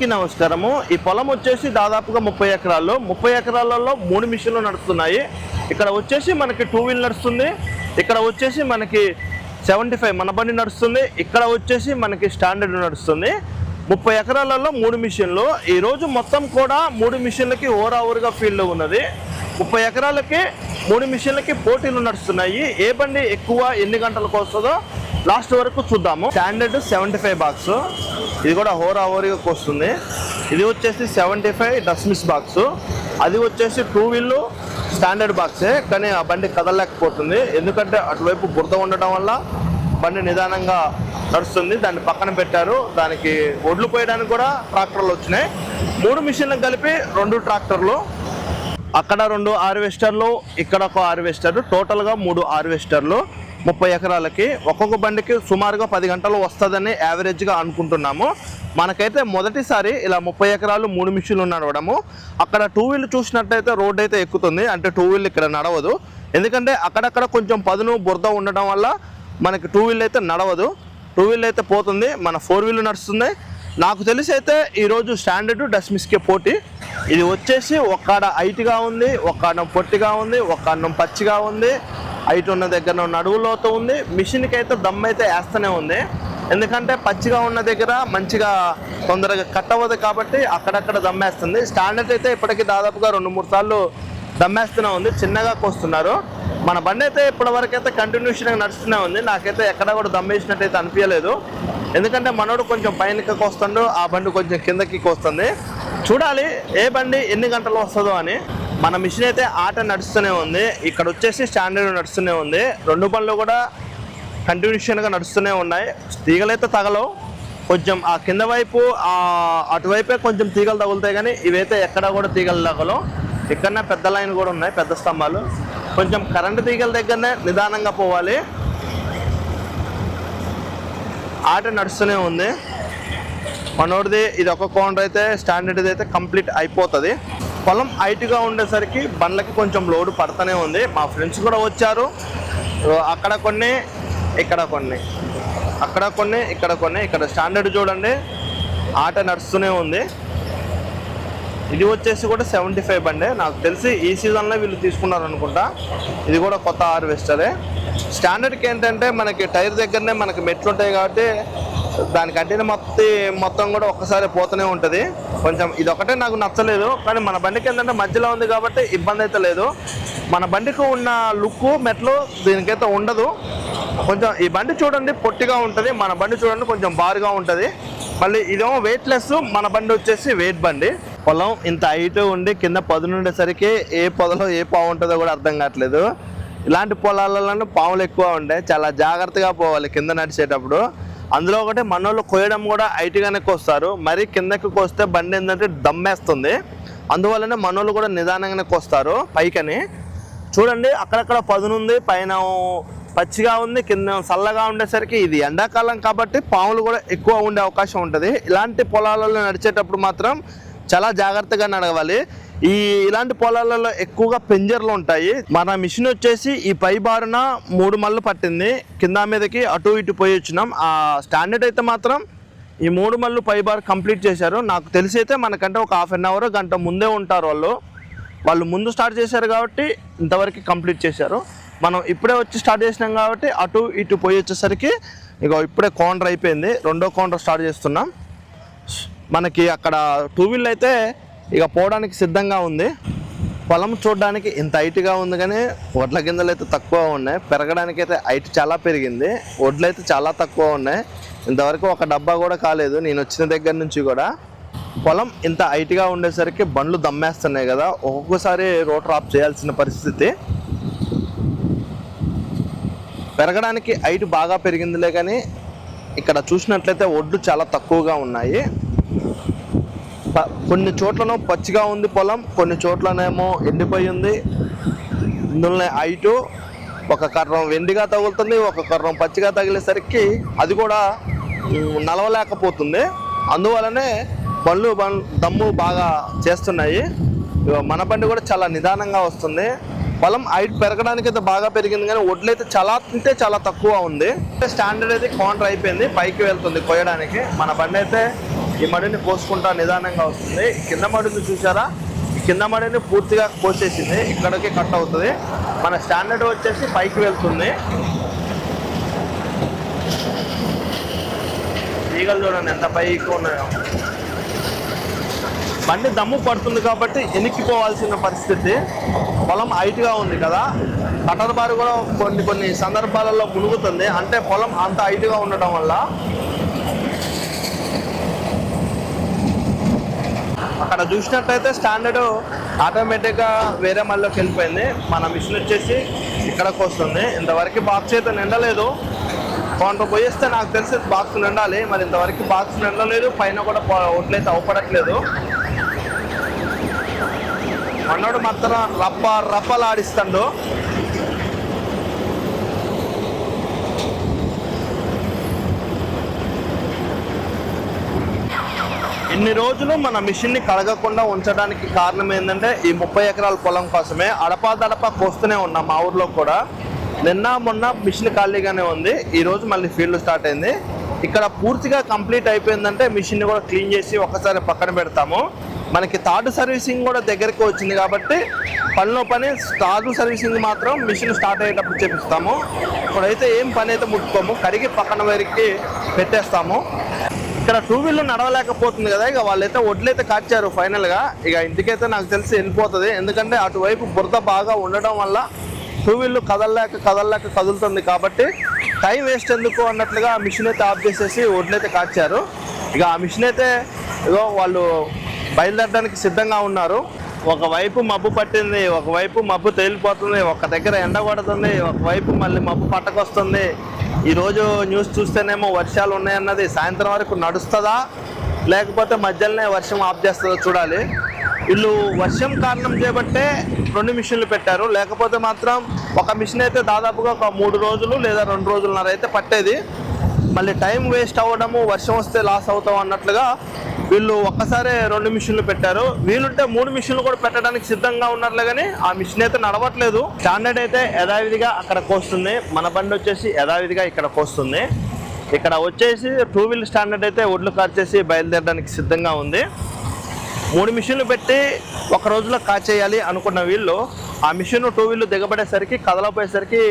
అందరికీ నమస్కారము। ఈ పొలం వచ్చేసి దాదాపుగా 30 ఎకరాల్లో 30 ఎకరాలలో 3 మిషన్లు నడుస్తున్నాయి। ఇక్కడ వచ్చేసి మనకి 2 వీల్ నడుస్తుంది, ఇక్కడ వచ్చేసి మనకి 75 మన బండి నడుస్తుంది, ఇక్కడ వచ్చేసి మనకి స్టాండర్డ్ నడుస్తుంది। 30 ఎకరాలలో 3 మిషన్లు। ఈ రోజు మొత్తం కూడా 3 మిషన్లకి ఓవరావర్గా ఫీల్డ్ ఉన్నది। 30 ఎకరాలకి 3 మిషన్లకి పోటీలు నడుస్తున్నాయి। ఏ బండి ఎక్కువ ఎన్ని గంటలకు వస్తుందో లాస్ట్ వరకు చూద్దాము। స్టాండర్డ్ 75 బాక్స్, ఇది కూడా ఓవరావర్గా వస్తుంది। ఇది వచ్చేసి 75 డస్మిస్ బాక్స్, అది వచ్చేసి 2 వీల్ స్టాండర్డ్ బాక్సే, కానీ ఆ బండి కదలలేకపోతుంది ఎందుకంటే అటువైపు బురద ఉండటం వల్ల బండి నిదానంగా నడుస్తుంది। దాన్ని పక్కన పెట్టారు, దానికి ఒడ్లు పోయడానికి కూడా ట్రాక్టర్లు వచ్చినాయి। 3 మిషన్లకు కలిపి 2 ట్రాక్టర్లు, అక్కడ 2 హార్వెస్టర్లు, ఇక్కడ ఒక హార్వెస్టర్, టోటల్గా 3 హార్వెస్టర్లు 30 ఎకరాలకి। ఒక్కొక్క బండికి సుమారుగా 10 గంటలు వస్తుందని యావరేజ్గా అనుకుంటున్నాము। మనకైతే మొదటిసారి ఇలా 30 ఎకరాలు 3 మిషన్లు నడవడము। అక్కడ 2 వీల్ చూసినట్టయితే రోడ్ అయితే ఎక్కుతుంది, అంటే 2 వీల్ ఇక్కడ నడవదు, ఎందుకంటే అక్కడక్కడ కొంచెం పదును బురద ఉండడం వల్ల మనకి 2 వీల్ అయితే నడవదు, 2 వీల్ అయితే పోతుంది, మన 4 వీల్ నడుస్తుంది। నాకు తెలిసి అయితే ఈరోజు స్టాండర్డ్ డస్మిస్కే పోటీ। ఇది వచ్చేసి ఒక్కడ హైట్గా ఉంది, ఒక్కడం పొట్టిగా ఉంది, ఒక్కడం పచ్చిగా ఉంది, హైట్ ఉన్న దగ్గర నడువులోతో ఉంది। మిషన్కి అయితే దమ్ అయితే వేస్తూనే ఉంది, ఎందుకంటే పచ్చిగా ఉన్న దగ్గర మంచిగా తొందరగా కట్ అవ్వదు కాబట్టి అక్కడక్కడ దమ్మేస్తుంది। స్టాండర్డ్ అయితే ఇప్పటికీ దాదాపుగా 2-3 సార్లు దమ్మేస్తూనే ఉంది, చిన్నగా కోస్తున్నారు। మన బండి అయితే ఇప్పటివరకు అయితే కంటిన్యూషన్గా నడుస్తూనే ఉంది, నాకైతే ఎక్కడ కూడా దమ్మేసినట్టు అయితే అనిపించలేదు, ఎందుకంటే మనోడు కొంచెం పైనకి కోస్తాడు, ఆ బండి కొంచెం కిందకి కోస్తుంది। చూడాలి ఏ బండి ఎన్ని గంటలు వస్తుందో అని। మన మిషన్ అయితే ఆట నడుస్తూనే ఉంది, ఇక్కడ వచ్చేసి స్టాండర్డ్ నడుస్తూనే ఉంది, 2 బండ్లు కూడా కంటిన్యూషన్గా నడుస్తూనే ఉన్నాయి। తీగలైతే తగలవు, కొంచెం ఆ కింద వైపు అటువైపే కొంచెం తీగలు తగులుతాయి, కానీ ఇవైతే ఎక్కడ కూడా తీగలు తగలవు। ఇక్కడనే పెద్ద లైన్ కూడా ఉన్నాయి, పెద్ద స్తంభాలు, కొంచెం కరెంటు తీగల దగ్గరనే నిదానంగా పోవాలి। ఆట నడుస్తూనే ఉంది మనోడిది। ఇది ఒక కౌంటర్ అయితే స్టాండర్డ్ అయితే కంప్లీట్ అయిపోతుంది। పొలం హైట్గా ఉండేసరికి బండ్లకి కొంచెం లోడ్ పడుతూనే ఉంది। మా ఫ్రెండ్స్ కూడా వచ్చారు, అక్కడ కొన్ని, ఇక్కడ కొన్ని, అక్కడ కొన్ని, ఇక్కడ కొన్ని, ఇక్కడ స్టాండర్డ్ చూడండి ఆట నడుస్తూనే ఉంది। ఇది వచ్చేసి కూడా 75 బండి, నాకు తెలిసి ఈ సీజన్లో వీళ్ళు తీసుకున్నారు అనుకుంటా, ఇది కూడా కొత్త హార్వెస్టరే। స్టాండర్డ్కి ఏంటంటే మనకి టైర్ దగ్గరనే మనకి మెట్లు ఉంటాయి కాబట్టి దానికి అంటిన మొత్తం కూడా ఒక్కసారి పోతూనే ఉంటుంది। కొంచెం ఇది ఒకటే నాకు నచ్చలేదు, కానీ మన బండికి ఏంటంటే మధ్యలో ఉంది కాబట్టి ఇబ్బంది అయితే లేదు। మన బండికి ఉన్న లుక్ మెట్లు దీనికైతే ఉండదు। కొంచెం ఈ బండి చూడండి పొట్టిగా ఉంటుంది, మన బండి చూడండి కొంచెం బారుగా ఉంటుంది, మళ్ళీ ఇదేమో వెయిట్లెస్, మన బండి వచ్చేసి వెయిట్ బండి। పొలం ఇంత హైట్ ఉండి కింద పదును ఉండేసరికి ఏ పొదలో ఏ పావు ఉంటుందో కూడా అర్థం కావట్లేదు। ఇలాంటి పొలాలలో పాములు ఎక్కువ ఉంటాయి, చాలా జాగ్రత్తగా పోవాలి కింద నడిచేటప్పుడు। అందులో ఒకటి మనోళ్ళు కోయడం కూడా హైట్గానే కోస్తారు, మరి కిందకి కోస్తే బండి ఏంటంటే దమ్మేస్తుంది, అందువల్లనే మనోళ్ళు కూడా నిదానంగానే కోస్తారు పైకని। చూడండి అక్కడక్కడ పదునుంది, పైన పచ్చిగా ఉంది, కింద చల్లగా ఉండేసరికి ఇది ఎండాకాలం కాబట్టి పాములు కూడా ఎక్కువ ఉండే అవకాశం ఉంటుంది। ఇలాంటి పొలాలలో నడిచేటప్పుడు మాత్రం చాలా జాగ్రత్తగా నడవాలి। ఇలాంటి పొలాలలో ఎక్కువగా పెంజర్లు ఉంటాయి। మన మిషన్ వచ్చేసి ఈ పై బారున 3 మళ్ళు పట్టింది, కింద మీదకి అటు ఇటు పోయి వచ్చినాం। ఆ స్టాండర్డ్ అయితే మాత్రం ఈ 3 మళ్ళు పై బార్ కంప్లీట్ చేశారు। నాకు తెలిసి అయితే మనకంటే ఒక హాఫ్ అన్ అవర్ గంట ముందే ఉంటారు వాళ్ళు ముందు స్టార్ట్ చేశారు కాబట్టి ఇంతవరకు కంప్లీట్ చేశారు। మనం ఇప్పుడే వచ్చి స్టార్ట్ చేసినాం కాబట్టి అటు ఇటు పోయి వచ్చేసరికి ఇక ఇప్పుడే కౌంటర్ అయిపోయింది, 2వ కౌంటర్ స్టార్ట్ చేస్తున్నాం। మనకి అక్కడ 2 వీల్ అయితే ఇక పోవడానికి సిద్ధంగా ఉంది। పొలం చూడడానికి ఇంత హైట్గా ఉంది, కానీ వడ్ల గింజలు అయితే తక్కువ ఉన్నాయి, పెరగడానికి అయితే హైట్ చాలా పెరిగింది, వడ్లు అయితే చాలా తక్కువ ఉన్నాయి, ఇంతవరకు ఒక డబ్బా కూడా కాలేదు నేను వచ్చిన దగ్గర నుంచి కూడా। పొలం ఇంత హైట్గా ఉండేసరికి బండ్లు దమ్మేస్తున్నాయి కదా, ఒక్కొక్కసారి రోటర్ ఆఫ్ చేయాల్సిన పరిస్థితి। పెరగడానికి హైట్ బాగా పెరిగిందిలే, కానీ ఇక్కడ చూసినట్లయితే ఒడ్లు చాలా తక్కువగా ఉన్నాయి। కొన్ని చోట్లనో పచ్చిగా ఉంది పొలం, కొన్ని చోట్లనేమో ఎండిపోయి ఉంది। ఇందులోనే హైటు ఒక కర్రం వెండిగా తగులుతుంది, ఒక కర్రం పచ్చిగా తగిలేసరికి అది కూడా నలవలేకపోతుంది, అందువలనే బండ్లు దమ్ము బాగా చేస్తున్నాయి। మన బండి కూడా చాలా నిదానంగా వస్తుంది। పొలం హైట్ పెరగడానికి అయితే బాగా పెరిగింది, కానీ వడ్లు అయితే చాలా తక్కువ ఉంది। స్టాండర్డ్ అయితే కౌంటర్ అయిపోయింది, పైకి వెళ్తుంది కోయడానికి। మన బండి అయితే ఈ మడిని కోసుకుంటా నిదానంగా వస్తుంది. కింద మడిని చూసారా, ఈ కింద మడిని పూర్తిగా కోసేసింది, ఇక్కడికి కట్ అవుతుంది. మన స్టాండర్డ్ వచ్చేసి పైకి వెళ్తుంది. ఈగలు చూడండి ఎంత పైకి ఉన్నాయో. బండి దమ్ము పడుతుంది కాబట్టి ఎనిక్కిపోవాల్సిన పరిస్థితి. పొలం హైట్గా ఉంది కదా, కటర్ బారు కూడా కొన్ని సందర్భాలలో మునుగుతుంది. అంటే పొలం అంత హైట్గా ఉండటం వల్ల. అక్కడ చూసినట్టయితే స్టాండర్డ్ ఆటోమేటిక్గా వేరే మళ్ళీకి వెళ్ళిపోయింది. మన మిషన్ వచ్చేసి ఇక్కడికి వస్తుంది. ఇంతవరకు బాక్స్ అయితే నిండలేదు. కౌంటర్ పోయేస్తే నాకు తెలిసి బాక్స్ నిండాలి. మరి ఇంతవరకు బాక్స్ నిండలేదు, పైన కూడా ఒట్లయితే అవపడట్లేదు. మనోడు మాత్రం రప్పలాడిస్తాడు. ఇన్ని రోజులు మన మిషన్ని కడగకుండా ఉంచడానికి కారణం ఏంటంటే ఈ 30 ఎకరాల పొలం కోసమే. అడపా కోస్తూనే ఉన్నాం మా ఊర్లో కూడా. నిన్న మొన్న మిషన్ ఖాళీగానే ఉంది. ఈరోజు మళ్ళీ ఫీల్డ్ స్టార్ట్ అయింది. ఇక్కడ పూర్తిగా కంప్లీట్ అయిపోయిందంటే మిషన్ని కూడా క్లీన్ చేసి ఒక్కసారి పక్కన పెడతాము. మనకి థర్డ్ సర్వీసింగ్ కూడా దగ్గరికి వచ్చింది కాబట్టి పనిలో పని థర్డ్ సర్వీసింగ్ మాత్రం మిషన్ స్టార్ట్ అయ్యేటప్పుడు చేపిస్తాము. ఇప్పుడైతే ఏం పని అయితే ముట్టుకోము, కడిగి పక్కన వరకు పెట్టేస్తాము. ఇక్కడ 2 వీలర్ నడవలేకపోతుంది కదా, ఇక వాళ్ళైతే వడ్లైతే కాచారు ఫైనల్గా. ఇక ఇంటికైతే నాకు తెలిసి వెళ్ళిపోతుంది. ఎందుకంటే అటువైపు బురద బాగా ఉండడం వల్ల 2 వీలర్ కదలలేక కదులుతుంది కాబట్టి టైం వేస్ట్ ఎందుకు అన్నట్లుగా ఆ మిషన్ అయితే ఆఫ్ చేసేసి వడ్లైతే కాచారు. ఇక ఆ మిషన్ అయితే ఇగో వాళ్ళు బయలుదేరడానికి సిద్ధంగా ఉన్నారు. ఒకవైపు మబ్బు పట్టింది, ఒకవైపు మబ్బు తేలిపోతుంది, ఒక దగ్గర ఎండ కొడుతుంది, ఒకవైపు మళ్ళీ మబ్బు పట్టకొస్తుంది. ఈరోజు న్యూస్ చూస్తేనేమో వర్షాలు ఉన్నాయన్నది. సాయంత్రం వరకు నడుస్తుందా లేకపోతే మధ్యలోనే వర్షం ఆఫ్ చేస్తుందో చూడాలి. వీళ్ళు వర్షం కారణం చేయబట్టే 2 మిషన్లు పెట్టారు. లేకపోతే మాత్రం ఒక మిషన్ అయితే దాదాపుగా ఒక 3 రోజులు లేదా 2 రోజులన్నర అయితే పట్టేది. మళ్ళీ టైం వేస్ట్ అవ్వడము, వర్షం వస్తే లాస్ అవుతాం అన్నట్లుగా వీళ్ళు ఒక్కసారి 2 మిషన్లు పెట్టారు. వీలుంటే 3 మిషన్లు కూడా పెట్టడానికి సిద్ధంగా ఉన్నారులే, కానీ ఆ మిషన్ అయితే నడవట్లేదు. స్టాండర్డ్ అయితే యథావిధిగా అక్కడ కోస్తుంది, మన బండి వచ్చేసి యథావిధిగా ఇక్కడ కోస్తుంది. ఇక్కడ వచ్చేసి 2 వీలర్ స్టాండర్డ్ అయితే ఒడ్లు కార్చేసి బయలుదేరడానికి సిద్ధంగా ఉంది. 3 మిషన్లు పెట్టి ఒక రోజులో కాచేయాలి అనుకున్న వీళ్ళు ఆ మిషన్ 2 వీలర్ దిగబడేసరికి కదలపోయేసరికి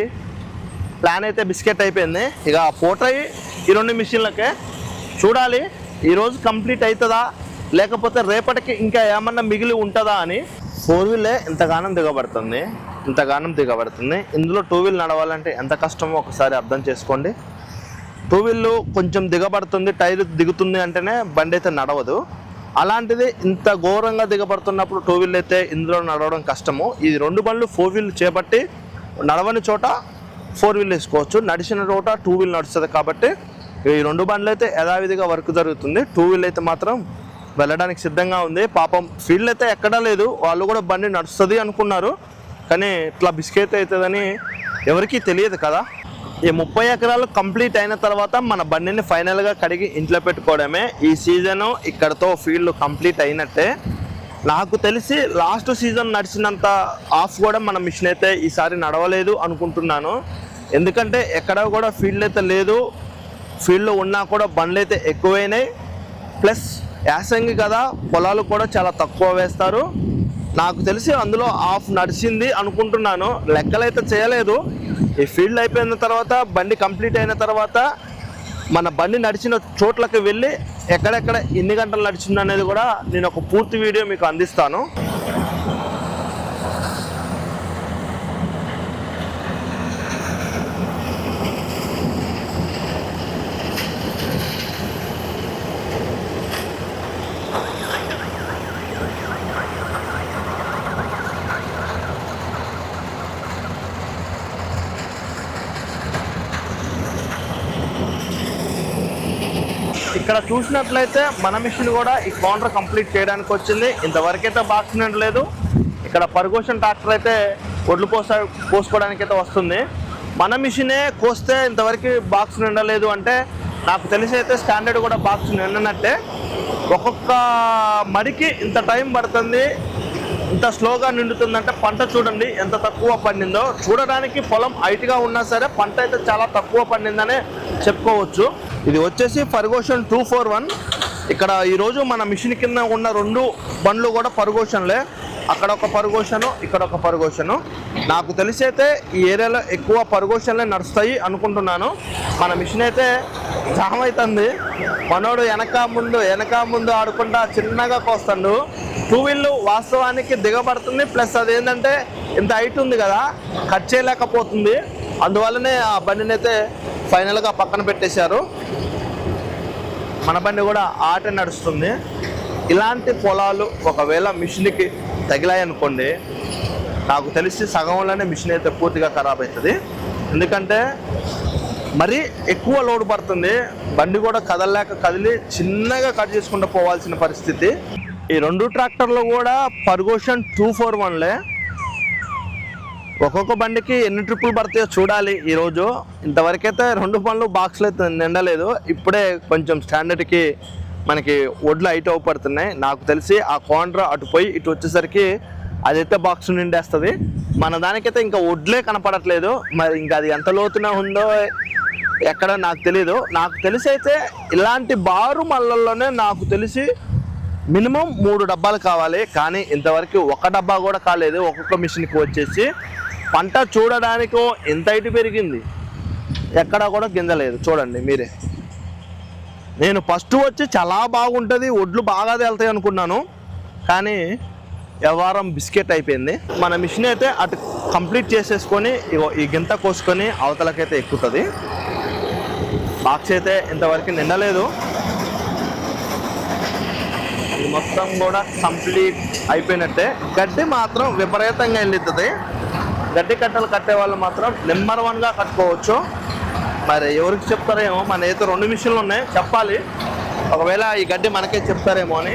ప్లాన్ అయితే బిస్కెట్ అయిపోయింది. ఇక పోటాయి ఈ 2 మిషన్లకే. చూడాలి ఈరోజు కంప్లీట్ అవుతుందా లేకపోతే రేపటికి ఇంకా ఏమన్నా మిగిలి ఉంటుందా అని. 4 వీలే ఇంతగానం దిగబడుతుంది. ఇందులో 2 వీల్ నడవాలంటే ఎంత కష్టమో ఒకసారి అర్థం చేసుకోండి. 2 వీళ్ళు కొంచెం దిగబడుతుంది, టైర్ దిగుతుంది అంటేనే బండి అయితే నడవదు. అలాంటిది ఇంత ఘోరంగా దిగబడుతున్నప్పుడు 2 వీల్ అయితే ఇందులో నడవడం కష్టము. ఈ 2 బండ్లు 4 వీల్ చేపట్టి నడవని చోట 4 వీల్ వేసుకోవచ్చు, నడిచిన చోట 2 వీల్ నడుస్తుంది. కాబట్టి ఈ 2 బండ్లు అయితే యథావిధిగా వర్క్ జరుగుతుంది. 2 వీల్ అయితే మాత్రం వెళ్ళడానికి సిద్ధంగా ఉంది. పాపం ఫీల్డ్ అయితే ఎక్కడా లేదు, వాళ్ళు కూడా బండి నడుస్తుంది అనుకున్నారు, కానీ ఇట్లా బిస్కెట్ అవుతుందని ఎవరికీ తెలియదు కదా. ఈ 30 ఎకరాలు కంప్లీట్ అయిన తర్వాత మన బండిని ఫైనల్గా కడిగి ఇంట్లో పెట్టుకోవడమే. ఈ సీజను ఇక్కడతో ఫీల్డ్ కంప్లీట్ అయినట్టే. నాకు తెలిసి లాస్ట్ సీజన్ నడిచినంత ఆఫ్ కూడా మన మిషన్ అయితే ఈసారి నడవలేదు అనుకుంటున్నాను. ఎందుకంటే ఎక్కడ కూడా ఫీల్డ్ అయితే లేదు, ఫీల్డ్లో ఉన్నా కూడా బండ్లు అయితే ఎక్కువైనాయి. ప్లస్ యాసంగి కదా, పొలాలు కూడా చాలా తక్కువ వేస్తారు. నాకు తెలిసి అందులో ఆఫ్ నడిచింది అనుకుంటున్నాను, లెక్కలైతే చేయలేదు. ఈ ఫీల్డ్ అయిపోయిన తర్వాత బండి కంప్లీట్ అయిన తర్వాత మన బండి నడిచిన చోట్లకి వెళ్ళి ఎక్కడెక్కడ ఎన్ని గంటలు నడిచింది అనేది కూడా నేను ఒక పూర్తి వీడియో మీకు అందిస్తాను. ఇక్కడ చూసినట్లయితే మన మిషన్ కూడా ఈ కౌంటర్ కంప్లీట్ చేయడానికి వచ్చింది. ఇంతవరకైతే బాక్స్ నిండలేదు. ఇక్కడ పర్గోషన్ ట్రాక్టర్ అయితే ఒడ్లు పోసుకోవడానికి అయితే వస్తుంది. మన మిషనే కోస్తే ఇంతవరకు బాక్స్ నిండలేదు అంటే నాకు తెలిసి అయితే స్టాండర్డ్ కూడా బాక్స్ నిండనట్టే. ఒక్కొక్క మడికి ఇంత టైం పడుతుంది, ఇంత స్లోగా నిండుతుందంటే పంట చూడండి ఎంత తక్కువ పండిందో. చూడడానికి పొలం హైట్గా ఉన్నా సరే పంట అయితే చాలా తక్కువ పండిందనే చెప్పుకోవచ్చు. ఇది వచ్చేసి ఫర్గోషన్ 241. ఇక్కడ ఈరోజు మన మిషన్ కింద ఉన్న 2 బండ్లు కూడా పరుగోషన్లే. అక్కడ ఒక పరుగోషను, ఇక్కడ ఒక పరుగోషను. నాకు తెలిసి అయితే ఈ ఏరియాలో ఎక్కువ పరుగోషన్లే నడుస్తాయి అనుకుంటున్నాను. మన మిషన్ అయితే జామ్ అవుతుంది. మనోడు వెనక ముందు ఆడుకుంటా చిన్నగా కోస్తాడు. 2 వీళ్ళు వాస్తవానికి దిగబడుతుంది. ప్లస్ అదేంటంటే ఇంత హైట్ ఉంది కదా, కట్ చేయలేకపోతుంది. అందువల్లనే ఆ బండిని అయితే ఫైనల్గా పక్కన పెట్టేశారు. మన బండి కూడా ఆట నడుస్తుంది. ఇలాంటి పొలాలు ఒకవేళ మిషన్కి తగిలాయనుకోండి, నాకు తెలిసి సగంలోనే మిషన్ అయితే పూర్తిగా ఖరాబ్ అవుతుంది. ఎందుకంటే మరీ ఎక్కువ లోడ్ పడుతుంది. బండి కూడా కదిలి చిన్నగా కట్ చేసుకుంటూ పోవాల్సిన పరిస్థితి. ఈ 2 ట్రాక్టర్లు కూడా పర్గోషన్ 241లే. ఒక్కొక్క బండికి ఎన్ని ట్రిప్పులు పడతాయో చూడాలి. ఈరోజు ఇంతవరకైతే 2 బండ్లు బాక్స్లు అయితే నిండలేదు. ఇప్పుడే కొంచెం స్టాండర్డ్కి మనకి ఒడ్లు హైట్ పడుతున్నాయి. నాకు తెలిసి ఆ కార్నర్ అటు పోయి ఇటు వచ్చేసరికి అదైతే బాక్స్ నిండేస్తుంది. మన దానికైతే ఇంకా ఒడ్లే కనపడట్లేదు. మరి ఇంకా అది ఎంత లోతున ఉందో ఎక్కడ నాకు తెలీదు. నాకు తెలిసి అయితే ఇలాంటి బారు మల్లల్లోనే నాకు తెలిసి మినిమం 3 డబ్బాలు కావాలి. కానీ ఇంతవరకు 1 డబ్బా కూడా కాలేదు. ఒక్కొక్క మిషన్కి వచ్చేసి పంట చూడడానికో ఎంత హైట్ పెరిగింది, ఎక్కడా కూడా గింజలేదు. చూడండి మీరే. నేను ఫస్ట్ వచ్చి చాలా బాగుంటుంది, ఒడ్లు బాగా తేలుతాయి అనుకున్నాను. కానీ వ్యవహారం బిస్కెట్ అయిపోయింది. మన మిషన్ అయితే అటు కంప్లీట్ చేసేసుకొని ఈ గింత కోసుకొని అవతలకైతే ఎక్కుతుంది. బాక్స్ అయితే ఇంతవరకు నిండలేదు. ఇది మొత్తం కూడా కంప్లీట్ అయిపోయినట్టే. గడ్డి మాత్రం విపరీతంగా వెళ్ళిద్ది. గడ్డి కట్టలు కట్టే వాళ్ళు మాత్రం నెంబర్ 1గా కట్టుకోవచ్చు. మరి ఎవరికి చెప్తారేమో, మన అయితే 2 మిషన్లు ఉన్నాయి, చెప్పాలి. ఒకవేళ ఈ గడ్డి మనకే చెప్తారేమో అని.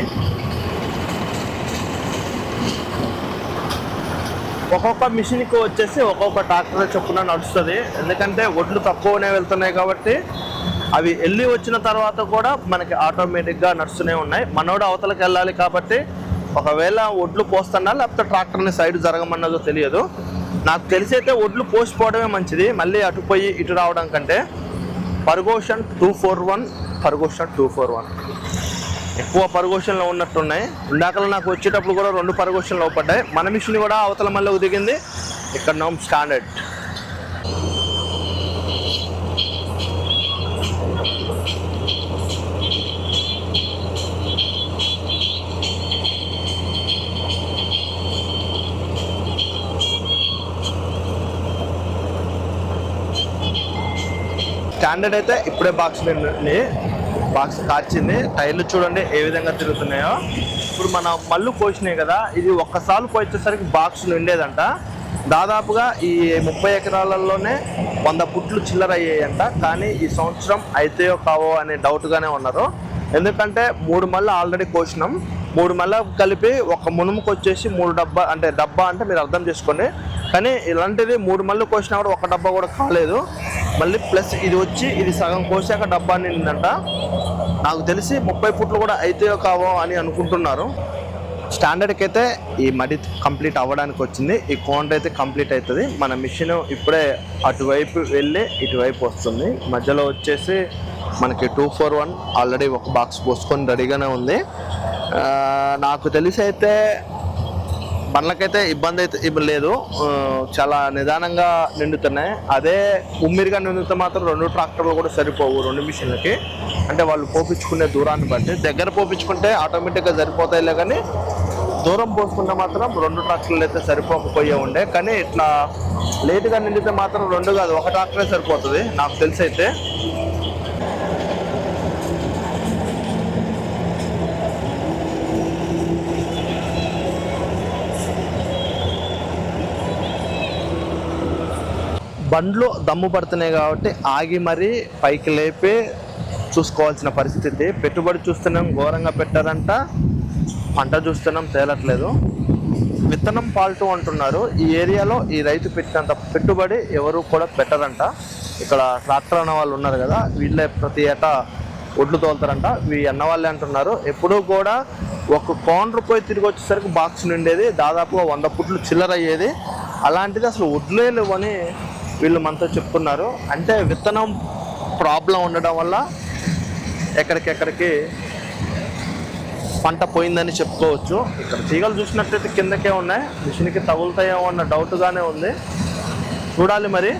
ఒక్కొక్క మిషన్కి వచ్చేసి ఒక్కొక్క ట్రాక్టర్ చొప్పున నడుస్తుంది. ఎందుకంటే ఒడ్లు తక్కువనే వెళ్తున్నాయి కాబట్టి అవి వెళ్ళి వచ్చిన తర్వాత కూడా మనకి ఆటోమేటిక్గా నడుస్తూనే ఉన్నాయి. మనోడు అవతలకి వెళ్ళాలి కాబట్టి ఒకవేళ ఒడ్లు పోస్తున్నా లేకపోతే ట్రాక్టర్ని సైడ్ జరగమన్నదో తెలియదు. నాకు తెలిసి అయితే ఒడ్లు పోసిపోవడమే మంచిది, మళ్ళీ అటు పోయి ఇటు రావడం కంటే. పర్గోషన్ 241 ఎక్కువ పర్గోషన్లో ఉన్నట్టున్నాయి. ఇందాకలో నాకు వచ్చేటప్పుడు కూడా 2 పర్గోషన్లు పడ్డాయి. మన మిషన్ కూడా అవతల మళ్ళీ దిగింది. ఇక్కడ నో స్టాండర్డ్. స్టాండర్డ్ అయితే ఇప్పుడే బాక్స్ కార్చింది. టైర్లు చూడండి ఏ విధంగా తిరుగుతున్నాయో. ఇప్పుడు మన మళ్ళు కోసినాయి కదా, ఇది ఒక్కసారి కోసేసరికి బాక్స్ నిండేదంట. దాదాపుగా ఈ 30 ఎకరాలలోనే 100 పుట్లు చిల్లర అయ్యాయంట. కానీ ఈ సంవత్సరం అయితేయో కావో అనే డౌట్గానే ఉన్నారు. ఎందుకంటే 3 మళ్ళీ ఆల్రెడీ కోసినాం. 3 మళ్ళీ కలిపి ఒక మునుముకు వచ్చేసి 3 డబ్బా అంటే మీరు అర్థం చేసుకోండి. కానీ ఇలాంటిది 3 మళ్ళీ కోసినా కూడా 1 డబ్బా కూడా కాలేదు. మళ్ళీ ప్లస్ ఇది వచ్చి ఇది సగం కోసాక డబ్బా నిండిందంట. నాకు తెలిసి 30 ఫుట్లు కూడా అయితేయో కావో అని అనుకుంటున్నారు. స్టాండర్డ్కి అయితే ఈ మడి కంప్లీట్ అవ్వడానికి వచ్చింది. ఈ కోంటర్ అయితే కంప్లీట్ అవుతుంది. మన మిషన్ ఇప్పుడే అటువైపు వెళ్ళి ఇటువైపు వస్తుంది. మధ్యలో వచ్చేసి మనకి 241 ఆల్రెడీ ఒక బాక్స్ పోసుకొని రెడీగానే ఉంది. నాకు తెలిసి అయితే బండ్లకైతే ఇబ్బంది అయితే లేదు. చాలా నిదానంగా నిండుతున్నాయి. అదే ఉమ్మిరిగా నిండితే మాత్రం 2 ట్రాక్టర్లు కూడా సరిపోవు 2 మిషన్లకి. అంటే వాళ్ళు పోపించుకునే దూరాన్ని బట్టి. దగ్గర పోపించుకుంటే ఆటోమేటిక్గా సరిపోతాయిలే, కానీ దూరం పోసుకుంటే మాత్రం 2 ట్రాక్టర్లు అయితే సరిపోకపోయే ఉండే. కానీ ఇట్లా లేటుగా నిండితే మాత్రం 2 కాదు 1 ట్రాక్టరే సరిపోతుంది నాకు తెలిసి అయితే. బండ్లు దమ్ము పడుతున్నాయి కాబట్టి ఆగి మరీ పైకి లేపి చూసుకోవాల్సిన పరిస్థితి. పెట్టుబడి చూస్తున్నాం ఘోరంగా పెట్టారంట, పంట చూస్తున్నాం తేలట్లేదు. విత్తనం పాల్టు అంటున్నారు. ఈ ఏరియాలో ఈ రైతు పెట్టినంత పెట్టుబడి ఎవరు కూడా పెట్టరంట. ఇక్కడ ట్రాక్టర్ అన్న వాళ్ళు ఉన్నారు కదా, వీళ్ళే ప్రతి ఏటా ఒడ్లు తోలుతారంట. అన్న వాళ్ళే అంటున్నారు. ఎప్పుడూ కూడా ఒక కార్నర్ పోయి తిరిగి వచ్చేసరికి బాక్స్ నిండేది, దాదాపుగా 100 ఫుట్లు చిల్లర అయ్యేది. అలాంటిది అసలు ఒడ్లే లేవని వీళ్ళు మనతో చెప్తున్నారు. అంటే విత్తనం ప్రాబ్లం ఉండడం వల్ల ఎక్కడికెక్కడికి పంట పోయిందని చెప్పుకోవచ్చు. ఇక్కడ తీగలు చూసినట్లయితే కిందకే ఉన్నాయి, మిషన్కి తగులుతాయేమో అన్న డౌట్గానే ఉంది. చూడాలి మరి,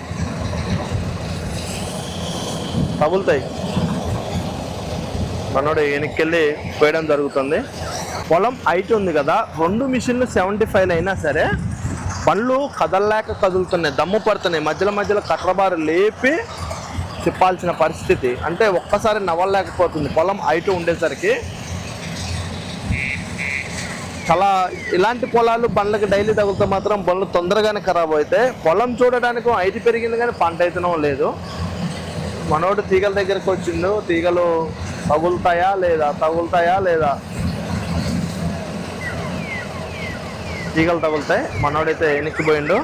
తగులుతాయి. మనోడు వెనక్కెళ్ళి పోయడం జరుగుతుంది. పొలం హైట్ ఉంది కదా, 2 మిషన్లు 75 అయినా సరే బండ్లు కదలలేక కదులుతున్నాయి, దమ్ము పడుతున్నాయి. మధ్యలో కట్రబారు లేపి తిప్పాల్సిన పరిస్థితి, అంటే ఒక్కసారి నవ్వలేకపోతుంది పొలం హైట్ ఉండేసరికి. చాలా ఇలాంటి పొలాలు బండ్లకి డైలీ తగులుతూ మాత్రం బండ్లు తొందరగానే ఖరాబ్ అవుతాయి. పొలం చూడడానికి హైట్ పెరిగింది కానీ పంట అయితేనో లేదు. మనోడు తీగల దగ్గరకు వచ్చిండు, తీగలు తగులుతాయా లేదా తీగలు తగులుతాయి. మనోడైతే వెనక్కిపోయిండు,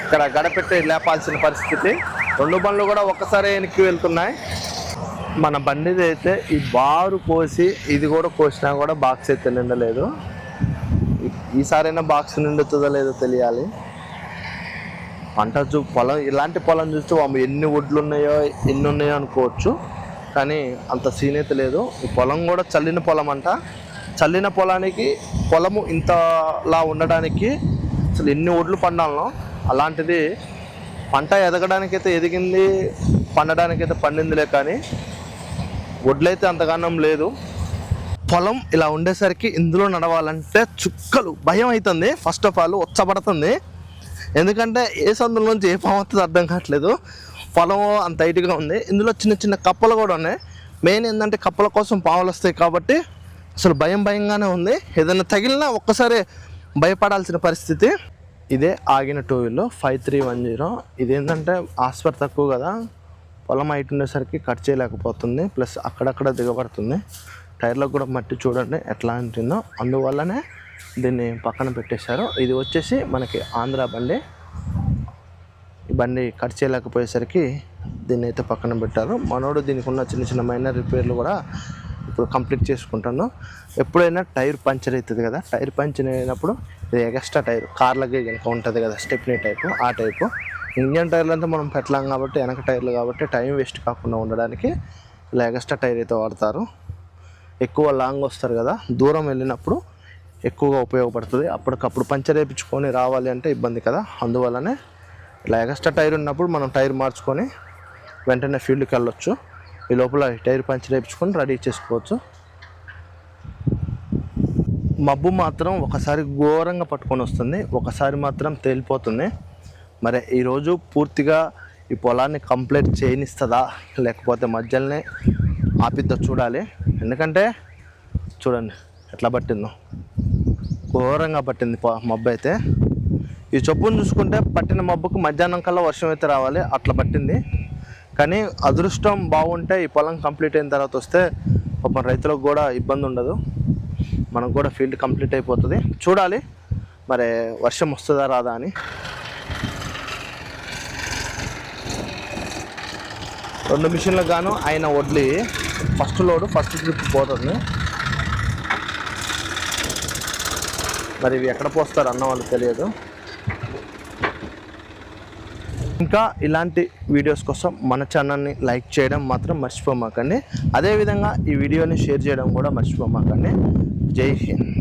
ఇక్కడ గడపెట్టి లేపాల్సిన పరిస్థితి. 2 బండ్లు కూడా ఒక్కసారి వెనక్కి వెళ్తున్నాయి. మన బండిది అయితే ఈ బారు కోసి ఇది కూడా కోసినా కూడా బాక్స్ అయితే నిండలేదు. ఈసారైనా బాక్స్ నిండుతుందో లేదో తెలియాలి. పంట పొలం, ఇలాంటి పొలం చూస్తే ఎన్ని ఒడ్లు ఉన్నాయో ఎన్ని ఉన్నాయో అనుకోవచ్చు, కానీ అంత సీన్ అయితే లేదు. ఈ పొలం కూడా చల్లిన పొలం అంట. చల్లిన పొలానికి పొలము ఇంతలా ఉండడానికి అసలు ఎన్ని ఒడ్లు పండాలనో అలాంటిది పంట ఎదగడానికైతే ఎదిగింది, పండడానికైతే పండిందిలే, కానీ ఒడ్లైతే అంతగానం లేదు. పొలం ఇలా ఉండేసరికి ఇందులో నడవాలంటే చుక్కలు భయం అవుతుంది. ఫస్ట్ ఆఫ్ ఆల్ ఉచ్చబడుతుంది, ఎందుకంటే ఏ సందుల నుంచి ఏ పాము వస్తుందో అర్థం కావట్లేదు. పొలం అంత హైట్గా ఉంది, ఇందులో చిన్న కప్పలు కూడా ఉన్నాయి. మెయిన్ ఏంటంటే కప్పల కోసం పాములు వస్తాయి కాబట్టి అసలు భయంగానే ఉంది. ఏదైనా తగిలినా ఒక్కసారి భయపడాల్సిన పరిస్థితి. ఇదే ఆగిన 2 వీలర్ 5310. ఇదేంటంటే ఆస్పర్ తక్కువ కదా, పొలం హైట్ ఉండేసరికి కట్ చేయలేకపోతుంది, ప్లస్ అక్కడక్కడ దిగబడుతుంది. టైర్లకు కూడా మట్టి చూడండి ఎట్లా ఉంటుందో, అందువల్లనే దీన్ని పక్కన పెట్టేశారు. ఇది వచ్చేసి మనకి ఆంధ్ర బండి. ఈ బండి కట్ చేయలేకపోయేసరికి దీన్ని అయితే పక్కన పెట్టారు. మనోడు దీనికి ఉన్న చిన్న మైనర్ రిపేర్లు కూడా ఇప్పుడు కంప్లీట్ చేసుకుంటాను. ఎప్పుడైనా టైర్ పంచర్ అవుతుంది కదా, టైర్ పంచర్ అయినప్పుడు ఇది ఎక్స్ట్రా టైర్ కార్లకి కనుక ఉంటుంది కదా, స్టెప్నీ టైపు, ఆ టైపు. ఇంజన్ టైర్లు అంటే మనం పెట్టలేం కాబట్టి, వెనక టైర్లు కాబట్టి టైం వేస్ట్ కాకుండా ఉండడానికి ఇలా ఎక్స్ట్రా టైర్ అయితే వాడతారు. ఎక్కువ లాంగ్ వస్తారు కదా, దూరం వెళ్ళినప్పుడు ఎక్కువగా ఉపయోగపడుతుంది. అప్పటికప్పుడు పంచర్ వేయించుకొని రావాలి అంటే ఇబ్బంది కదా, అందువల్లనే ఇలా ఎక్స్ట్రా టైర్ ఉన్నప్పుడు మనం టైర్ మార్చుకొని వెంటనే ఫీల్డ్కి వెళ్ళొచ్చు. ఈ లోపల టైర్ పంచర్ వేయించుకొని రెడీ చేసుకోవచ్చు. మబ్బు మాత్రం ఒకసారి ఘోరంగా పట్టుకొని వస్తుంది, ఒకసారి మాత్రం తేలిపోతుంది. మరి ఈరోజు పూర్తిగా ఈ పొలాన్ని కంప్లీట్ చేయనిస్తుందా లేకపోతే మధ్యలోనే ఆపిద్దా చూడాలి. ఎందుకంటే చూడండి ఎట్లా పట్టిందో, ఘోరంగా పట్టింది మబ్బు అయితే. ఈ చొప్పును చూసుకుంటే పట్టిన మబ్బుకు మధ్యాహ్నం కల్లా వర్షం అయితే రావాలి, అట్లా పట్టింది. కానీ అదృష్టం బాగుంటే ఈ పొలం కంప్లీట్ అయిన తర్వాత వస్తే పాపం రైతులకు కూడా ఇబ్బంది ఉండదు, మనకు కూడా ఫీల్డ్ కంప్లీట్ అయిపోతుంది. చూడాలి మరి వర్షం వస్తుందా రాదా అని. రెండు మిషన్లకు గాను ఆయన వడ్లీ ఫస్ట్ లోడు ఫస్ట్ ట్రిప్ పోతుంది. మరి ఇవి ఎక్కడ పోస్తారు అన్న వాళ్ళు తెలియదు. ఇంకా ఇలాంటి వీడియోస్ కోసం మన ఛానల్ని లైక్ చేయడం మాత్రం మర్చిపోమాకండి. అదేవిధంగా ఈ వీడియోని షేర్ చేయడం కూడా మర్చిపోమాకండి. జై హింద్.